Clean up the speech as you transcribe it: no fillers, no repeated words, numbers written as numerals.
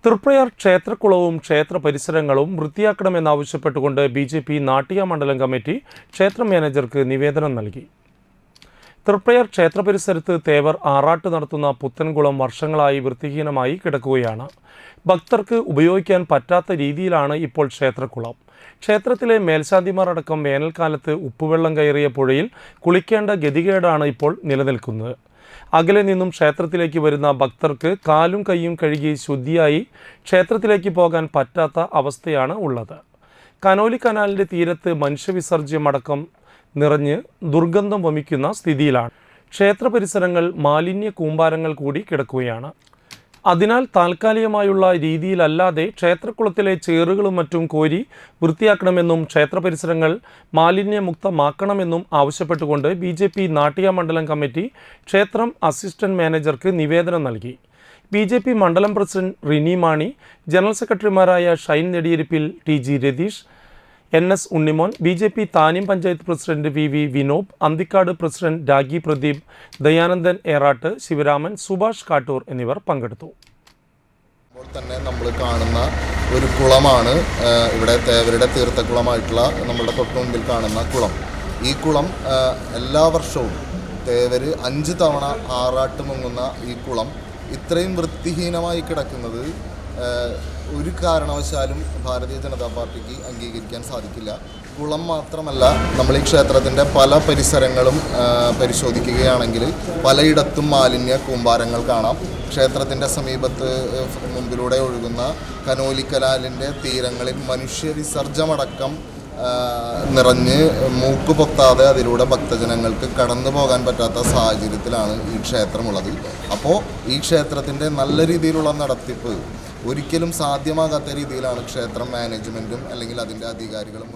തൃപ്രയാർ ക്ഷേത്രക്കുളവും ക്ഷേത്ര പരിസരങ്ങളും വൃത്തിയാക്കണമെന്നാവശ്യപ്പെട്ടുകൊണ്ട് ബി.ജെ.പി. നാട്ടിക മണ്ഡലം കമ്മിറ്റി ക്ഷേത്ര മാനേജർക്ക് നിവേദനം നൽകി. തൃപ്രയാർ ക്ഷേത്ര പരിസരത്ത് തേവർ ആറാട്ട് നടത്തുന്ന പുത്തൻകുളം വർഷങ്ങളായി വൃത്തിഹീനമായി കിടക്കുകയാണ്. ഭക്തർക്ക് ഉപയോഗിക്കാൻ പറ്റാത്ത രീതിയിലാണ് ഇപ്പോൾ ക്ഷേത്രക്കുളം. ക്ഷേത്രത്തിലെ മേൽശാന്തിമാർ അടക്കം വേനൽക്കാലത്ത് ഉപ്പുവെള്ളം കയറിയ പുഴയിൽ കുളിക്കേണ്ട ഗതികേടാണ് ഇപ്പോൾ നിലനിൽക്കുന്നത്. അകലെ നിന്നും ക്ഷേത്രത്തിലേക്ക് വരുന്ന ഭക്തർക്ക് കാലും കൈയും കഴുകി ശുദ്ധിയായി ക്ഷേത്രത്തിലേക്ക് പോകാൻ പറ്റാത്ത അവസ്ഥയാണ് ഉള്ളത്. കനോലി കനാലിൻ്റെ തീരത്ത് മനുഷ്യവിസർജ്യമടക്കം നിറഞ്ഞ് ദുർഗന്ധം വമിക്കുന്ന സ്ഥിതിയിലാണ്. ക്ഷേത്ര പരിസരങ്ങൾ മാലിന്യ കൂമ്പാരങ്ങൾ കൂടി കിടക്കുകയാണ്. അതിനാൽ താൽക്കാലികമായുള്ള രീതിയിലല്ലാതെ ക്ഷേത്രക്കുളത്തിലെ ചേറുകളും മറ്റും കോരി വൃത്തിയാക്കണമെന്നും ക്ഷേത്ര പരിസരങ്ങൾ മാലിന്യമുക്തമാക്കണമെന്നും ആവശ്യപ്പെട്ടുകൊണ്ട് ബി.ജെ.പി. നാട്ടിക മണ്ഡലം കമ്മിറ്റി ക്ഷേത്രം അസിസ്റ്റന്റ് മാനേജർക്ക് നിവേദനം നൽകി. ബി.ജെ.പി. മണ്ഡലം പ്രസിഡന്റ് റിനി മാണി, ജനറൽ സെക്രട്ടറിമാരായ ഷൈൻ നെടിയിരിപ്പിൽ, TG. Ratheesh, NS. Unnimon, BJP. താനിം panchayat president V. Vinob, Anthikkad president Ragi Pradeep, Dayanandan Erattu, Sivaraman, Subhash Kattoor എന്നിവർ പങ്കെടുത്തു. ഇപ്പോൾ തന്നെ നമ്മൾ കാണുന്ന ഒരു കുളമാണ് ഇവിടെ തേവരുടെ തീർത്ഥക്കുളമായിട്ടുള്ള നമ്മളുടെ തൊട്ട് മുമ്പിൽ കാണുന്ന കുളം. ഈ കുളം എല്ലാ വർഷവും തേവർ 5 തവണ ആറാട്ട് മുങ്ങുന്ന ഈ കുളം ഇത്രയും വൃത്തിഹീനമായി കിടക്കുന്നത് ഒരു കാരണവശാലും ഭാരതീയ ജനതാ പാർട്ടിക്ക് അംഗീകരിക്കാൻ സാധിക്കില്ല. കുളം മാത്രമല്ല, നമ്മൾ ഈ ക്ഷേത്രത്തിൻ്റെ പല പരിസരങ്ങളും പരിശോധിക്കുകയാണെങ്കിൽ പലയിടത്തും മാലിന്യ കൂമ്പാരങ്ങൾ കാണാം. ക്ഷേത്രത്തിൻ്റെ സമീപത്ത് മുമ്പിലൂടെ ഒഴുകുന്ന കനോലി കനാലിൻ്റെ തീരങ്ങളിൽ മനുഷ്യവിസർജ്യമടക്കം നിറഞ്ഞ് മൂക്ക് പൊത്താതെ അതിലൂടെ ഭക്തജനങ്ങൾക്ക് കടന്നു പോകാൻ പറ്റാത്ത സാഹചര്യത്തിലാണ് ഈ ക്ഷേത്രമുള്ളത്. അപ്പോൾ ഈ ക്ഷേത്രത്തിൻ്റെ നല്ല രീതിയിലുള്ള നടത്തിപ്പ് ഒരിക്കലും സാധ്യമാകാത്ത രീതിയിലാണ് ക്ഷേത്രം മാനേജ്മെൻറ്റും അല്ലെങ്കിൽ അതിൻ്റെ അധികാരികളും